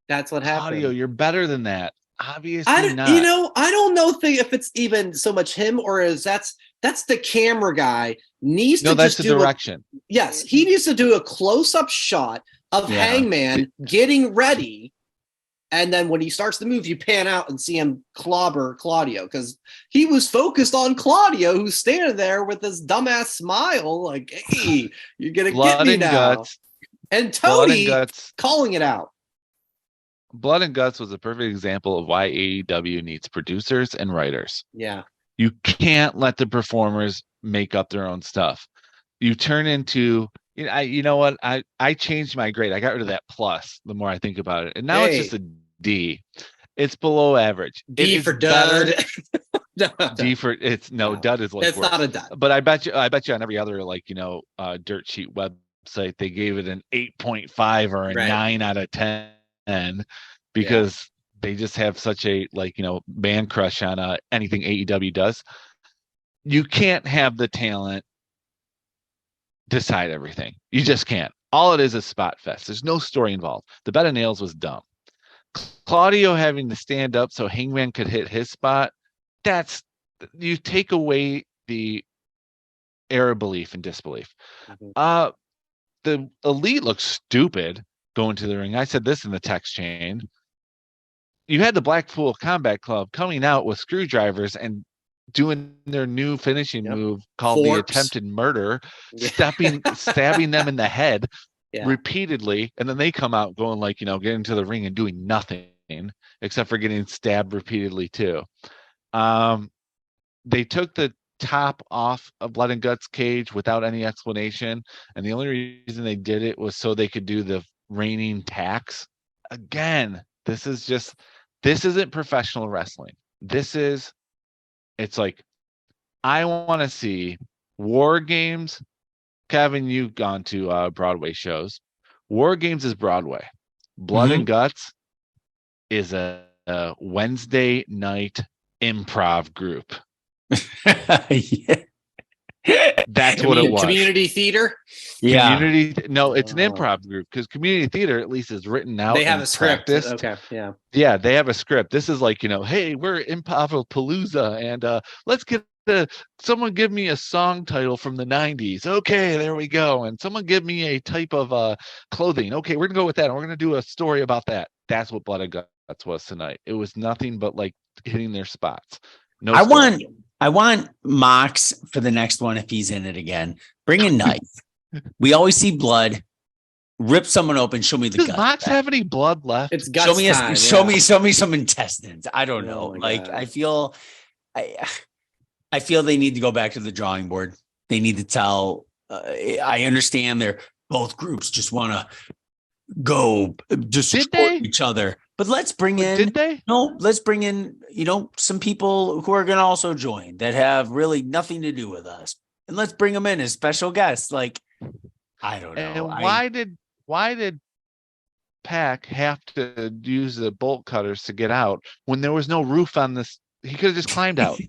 That's what happened. Claudio, you're better than that. Obviously not. I don't know if it's even so much him or that's the camera guy needs to that's the direction. Yes, he needs to do a close-up shot of Hangman getting ready. And then when he starts the move, you pan out and see him clobber Claudio, because he was focused on Claudio, who's standing there with this dumbass smile, like, hey, you're going to get me now. Guts. And Tony calling it out. Blood and Guts was a perfect example of why AEW needs producers and writers. Yeah. You can't let the performers make up their own stuff. You turn into, you know what? I changed my grade. I got rid of that plus the more I think about it. And now it's just a D. It's below average. D for dud. D for dud is like it's worse. Not a dud. But I bet you on every other dirt sheet website they gave it an 8.5 or a 9 out of 10 because they just have such a man crush on anything AEW does. you can't have the talent decide everything. You just can't. All it is spot fest. There's no story involved. The bed of nails was dumb. Claudio having to stand up so Hangman could hit his spot, that's, you take away the Era belief and disbelief. The Elite looks stupid going to the ring. I said this in the text chain. You had the Blackpool Combat Club coming out with screwdrivers and doing their new finishing move called the attempted murder, stabbing them in the head repeatedly, and then they come out going like, get into the ring and doing nothing except for getting stabbed repeatedly too. They took the top off of Blood and Guts cage without any explanation, and the only reason they did it was so they could do the raining tax. Again, this isn't professional wrestling. It's like, I want to see War Games. Kevin, you've gone to Broadway shows. War Games is Broadway. Blood and Guts is a Wednesday night improv group. That's what it was. Community theater. No, it's an improv group, because community theater at least is written out. They have a script. Practiced. Okay, yeah, they have a script. This is like, hey, we're Improv-a-Palooza, and let's get someone give me a song title from the 90s. Okay, there we go. And someone give me a type of clothing. Okay, we're gonna go with that, and we're gonna do a story about that. That's what Blood and Guts was tonight. It was nothing but like hitting their spots. No, I want Mox for the next one, if he's in it again. Bring a knife. We always see blood. Rip someone open. Show me the guts. gut. Does Mox have any blood left? It's guts time. Show me some intestines. I don't know. Like, God. I feel they need to go back to the drawing board. They need to tell. I understand both groups just want to go destroy each other. But let's bring in. Did they? No, let's bring in, some people who are going to also join that have really nothing to do with us, and let's bring them in as special guests. Like, I don't know. And why did Pac have to use the bolt cutters to get out when there was no roof on this? He could have just climbed out.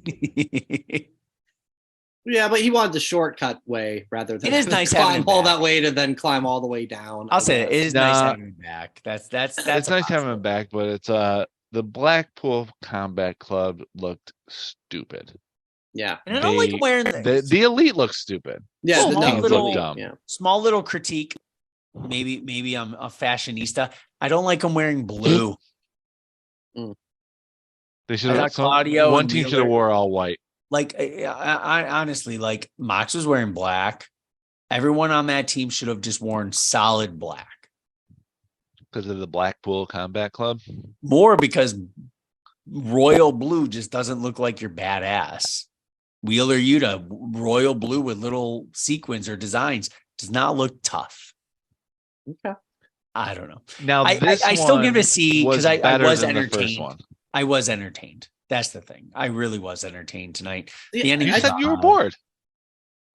Yeah, but he wanted the shortcut way rather than it is nice climb all that way to then climb all the way down. I'll say it is nice having him back. That's it's nice having him back, but it's the Blackpool Combat Club looked stupid. Yeah, and I don't like wearing the Elite looks stupid. Yeah, small little critique. Maybe I'm a fashionista. I don't like them wearing blue. They should have. One team should have wore all white. Like, I honestly, like, Mox was wearing black. Everyone on that team should have just worn solid black. Because of the Blackpool Combat Club? More because royal blue just doesn't look like you're badass. Wheeler Yuta, royal blue with little sequins or designs does not look tough. Okay. I don't know. Now, I still give it a C because I was entertained. I was entertained. That's the thing. I really was entertained tonight. The ending. You said you were bored.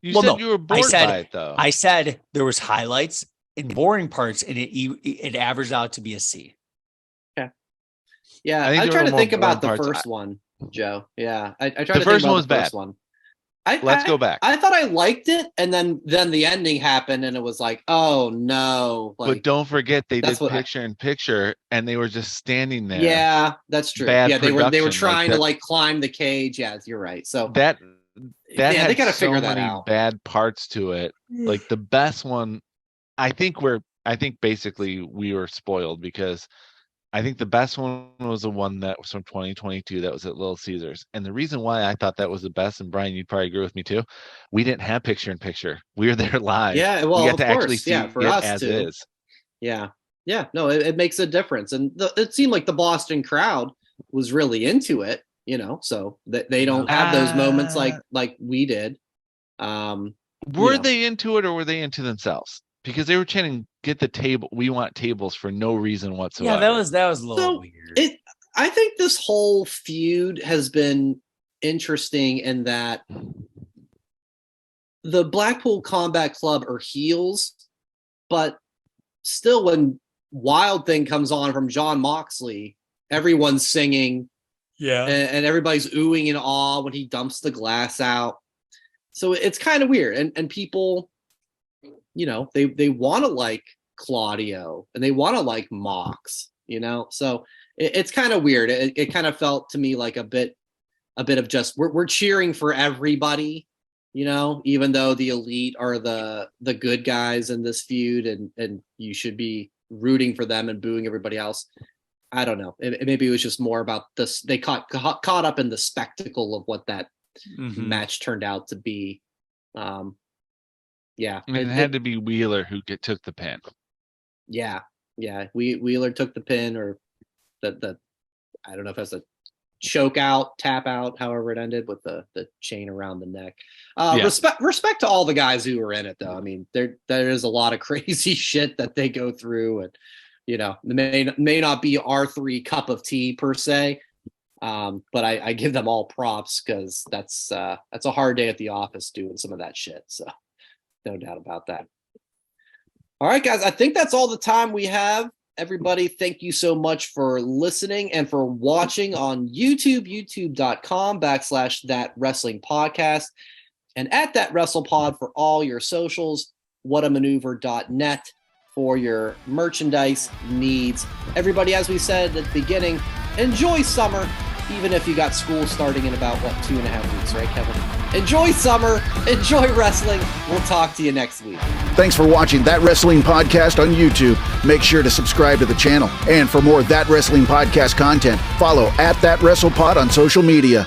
You were bored by it, though. I said there was highlights and boring parts, and it averaged out to be a C. Okay. Yeah, I'm trying to think about the first one, Joe. Yeah, I tried to think about the first one. Let's go back. I thought I liked it, and then the ending happened, and it was like, oh no! Like, but don't forget, they did picture in picture, and they were just standing there. Yeah, that's true. Yeah, they were trying to climb the cage. Yeah, you're right. So that they got to figure that out. Bad parts to it. Like the best one, I think basically we were spoiled because I think the best one was the one that was from 2022 that was at Little Caesars. And the reason why I thought that was the best, and Brian, you'd probably agree with me too, we didn't have picture in picture. We were there live. Yeah, well, we got to course. actually see for it us as too. it is. Yeah. Yeah. No, it makes a difference. And it seemed like the Boston crowd was really into it, so that they don't have those moments like we did. Were they into it, or were they into themselves? Because they were chanting, "Get the table. We want tables," for no reason whatsoever. Yeah, that was a little weird. I think this whole feud has been interesting in that the Blackpool Combat Club are heels, but still, when Wild Thing comes on from Jon Moxley, everyone's singing. Yeah, and everybody's oohing in awe when he dumps the glass out. So it's kind of weird. And people, you know, they want to like Claudio and they want to like Mox, you know? So it's kind of weird. It kind of felt to me like a bit of just, we're cheering for everybody, you know, even though the elite are the good guys in this feud, and you should be rooting for them and booing everybody else. I don't know. Maybe it was just more about this. They caught up in the spectacle of what that match turned out to be. Yeah. I mean, it had to be Wheeler who took the pin. Yeah. Wheeler took the pin, or the I don't know if that's a choke out, tap out, however it ended with the chain around the neck. Respect to all the guys who were in it, though. I mean, there is a lot of crazy shit that they go through, and you know, it may not be our three cup of tea per se, but I give them all props, because that's a hard day at the office doing some of that shit. So no doubt about that. All right, guys, I think that's all the time we have. Everybody, thank you so much for listening and for watching on YouTube, youtube.com/That Wrestling Podcast, and at That WrestlePod for all your socials, whatamaneuver.net for your merchandise needs. Everybody, as we said at the beginning, enjoy summer, even if you got school starting in about, 2.5 weeks, right, Kevin? Enjoy summer, enjoy wrestling. We'll talk to you next week. Thanks for watching That Wrestling Podcast on YouTube. Make sure to subscribe to the channel. And for more That Wrestling Podcast content, follow at That WrestlePod on social media.